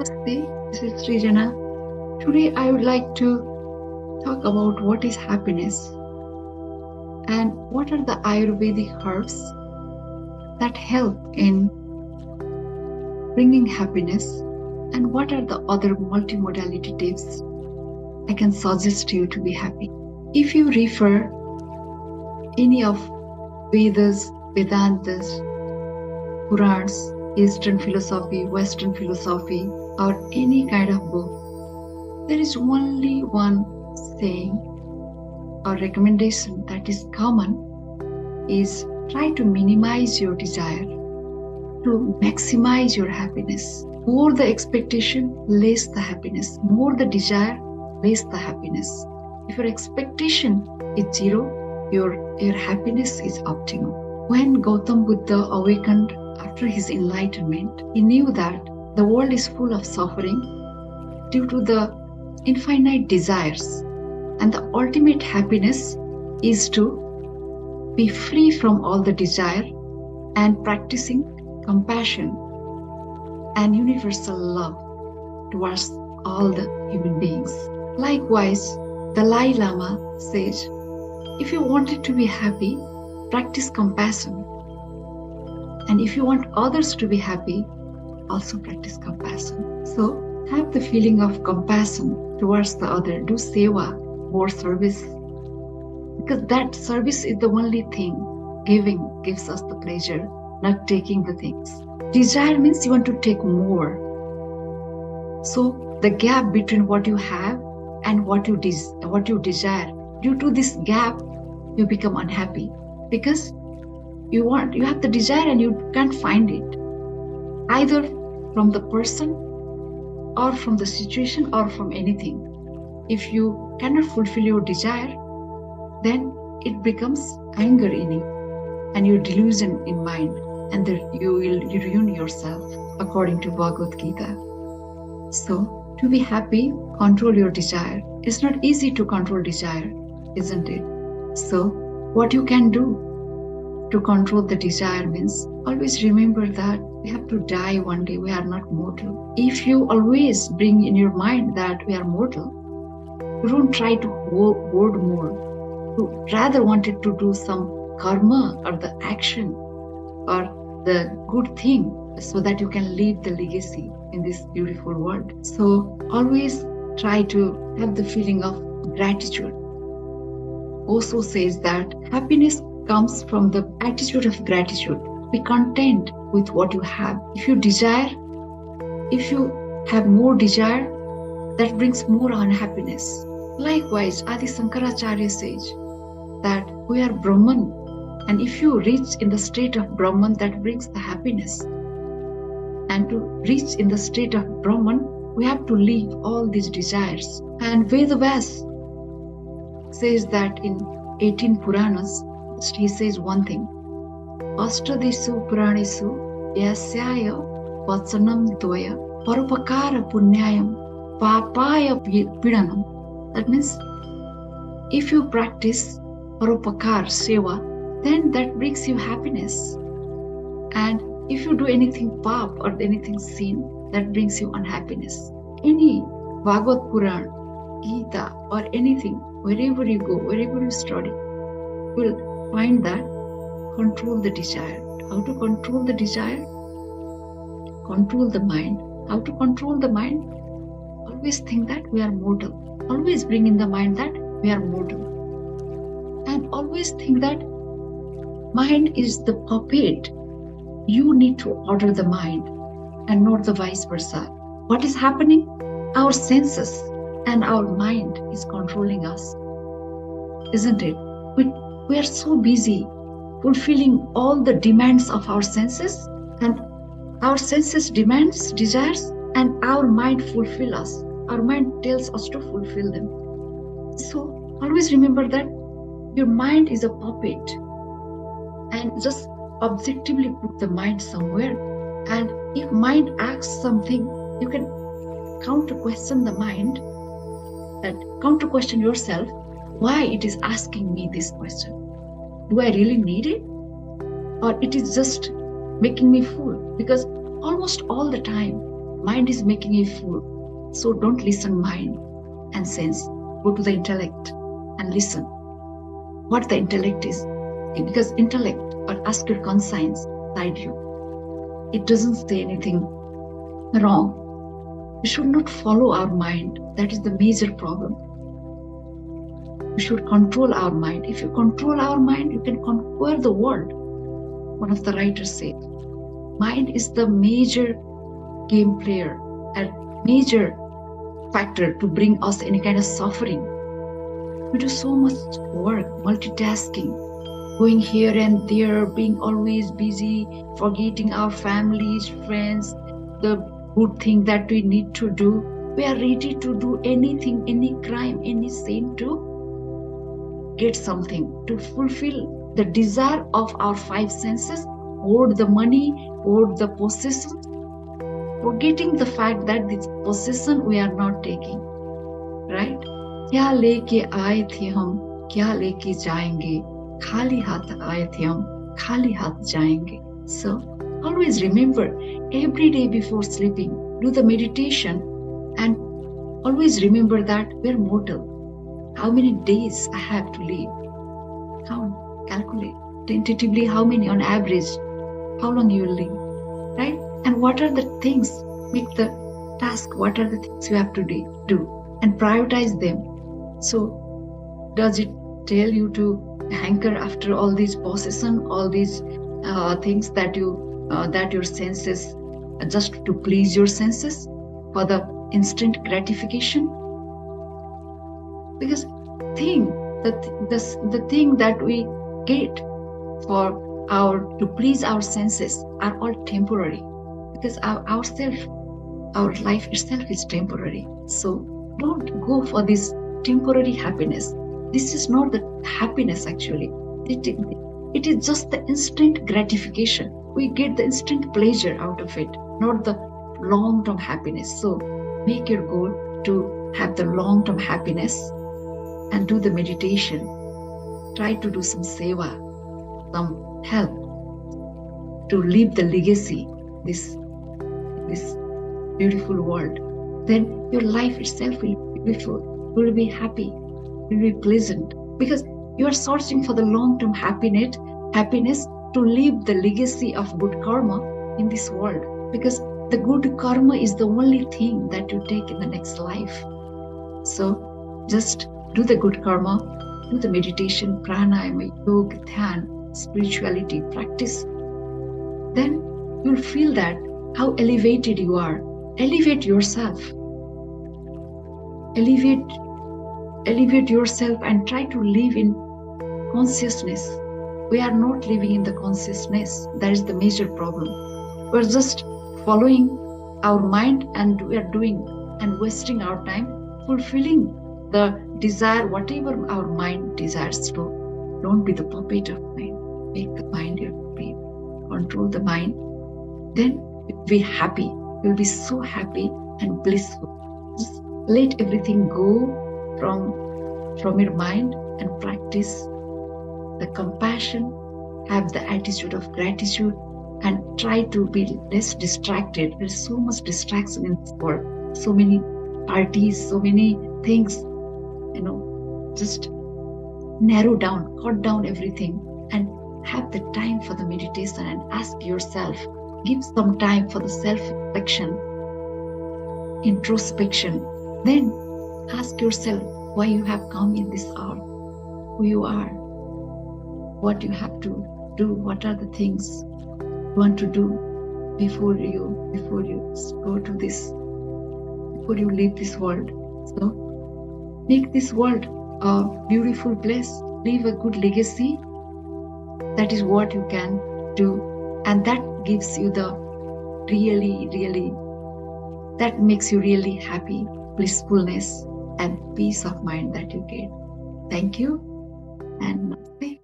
Namaste, this is Shreejana. Today I would like to talk about what is happiness and what are the Ayurvedic herbs that help in bringing happiness and what are the other multimodality tips I can suggest you to be happy. If you refer any of Vedas, Vedantas, Purans, Eastern philosophy, Western philosophy, or any kind of book, there is only one saying or recommendation that is common is try to minimize your desire, to maximize your happiness. More the expectation, less the happiness. More the desire, less the happiness. If your expectation is zero, your happiness is optimal. When Gautam Buddha awakened after his enlightenment, he knew that the world is full of suffering due to the infinite desires, and the ultimate happiness is to be free from all the desire and practicing compassion and universal love towards all the human beings. Likewise, Dalai Lama says, if you wanted to be happy, practice compassion. And if you want others to be happy, also practice compassion. So have the feeling of compassion towards the other. Do seva, more service. Because that service is the only thing. Giving gives us the pleasure, not taking the things. Desire means you want to take more. So the gap between what you have and what you desire, due to this gap, you become unhappy because you have the desire and you can't find it, either from the person or from the situation or from anything. If you cannot fulfill your desire, then it becomes anger in you and your delusion in mind, and you will ruin yourself according to Bhagavad Gita. So to be happy, control your desire. It's not easy to control desire, isn't it? So what you can do to control the desire means always remember that we have to die one day. We are not mortal. If you always bring in your mind that we are mortal, you don't try to hoard more. You rather wanted to do some karma or the action or the good thing so that you can leave the legacy in this beautiful world. So always try to have the feeling of gratitude. Also says that happiness comes from the attitude of gratitude. Be content with what you have. If you have more desire, that brings more unhappiness. Likewise, Adi Shankaracharya says that we are Brahman, and if you reach in the state of Brahman, that brings the happiness. And to reach in the state of Brahman, we have to leave all these desires. And Vedavas says that in 18 Puranas, he says one thing, Ashtadishu Puranishu Yasyaya Vachanam Dvaya Parupakara Punyayam Papaya Pidanam. That means if you practice Parupakar Seva, then that brings you happiness. And if you do anything pap or anything sin, that brings you unhappiness. Any Bhagavad Puran, Gita or anything, wherever you go, wherever you study, you will find that control the desire. How to control the desire? Control the mind. How to control the mind? Always think that we are mortal. Always bring in the mind that we are mortal. And always think that mind is the puppet. You need to order the mind and not the vice versa. What is happening? Our senses and our mind is controlling us, isn't it? We are so busy fulfilling all the demands of our senses, and our senses demands, desires, and our mind fulfill us. Our mind tells us to fulfill them. So always remember that your mind is a puppet, and just objectively put the mind somewhere. And if mind asks something, you can counter question the mind, and counter question yourself why it is asking me this question. Do I really need it? Or it is just making me fool? Because almost all the time Mind is making you fool. So don't listen mind and sense. Go to the intellect and listen what the intellect is. Because intellect, or ask your conscience inside you, it doesn't say anything wrong. We should not follow our mind. That is the major problem. We should control our mind. If you control our mind, you can conquer the world. One of the writers said, mind is the major game player and major factor to bring us any kind of suffering. We do so much work, multitasking, going here and there, being always busy, forgetting our families, friends, the good thing that we need to do. We are ready to do anything, any crime, any sin to get something, to fulfill the desire of our five senses, hoard the money, hoard the possessions, forgetting the fact that this possession we are not taking, right? क्या लेके आए थे हम, क्या लेके जाएंगे, खाली हाथ आए थे हम, खाली हाथ जाएंगे. So always remember, every day before sleeping, do the meditation and always remember that we are mortal. How many days I have to live? Count, calculate tentatively how many on average, how long you will live, right? And what are the things, make the task, what are the things you have to do and prioritize them. So does it tell you to hanker after all these possession, all these things that your senses, just to please your senses for the instant gratification? Because the thing that we get for to please our senses are all temporary, because our life itself is temporary. So don't go for this temporary happiness. This is not the happiness actually. It is just the instant gratification. We get the instant pleasure out of it, not the long-term happiness. So make your goal to have the long-term happiness and do the meditation. Try to do some seva, some help to leave the legacy, this beautiful world. Then your life itself will be beautiful, will be happy, will be pleasant, because you are searching for the long-term happiness to leave the legacy of good karma in this world, because the good karma is the only thing that you take in the next life. So just do the good karma, do the meditation, pranayama, yoga, dhyan, spirituality, practice. Then you'll feel that how elevated you are. Elevate yourself. Elevate yourself and try to live in consciousness. We are not living in the consciousness. That is the major problem. We're just following our mind and we are doing and wasting our time fulfilling the desire, whatever our mind desires to. Don't be the puppet of mind. Make the mind your puppet. Control the mind. Then you'll be happy. You'll be so happy and blissful. Just let everything go from your mind and practice the compassion, have the attitude of gratitude, and try to be less distracted. There's so much distraction in this world, so many parties, so many things, just narrow down, cut down everything and have the time for the meditation and ask yourself, give some time for the self-reflection, introspection. Then ask yourself why you have come in this hour, who you are, what you have to do, what are the things you want to do before you go to this, before you leave this world. So make this world a beautiful place, leave a good legacy. That is what you can do, and that gives you the really, that makes you really happy, blissfulness and peace of mind that you get. Thank you and namaste.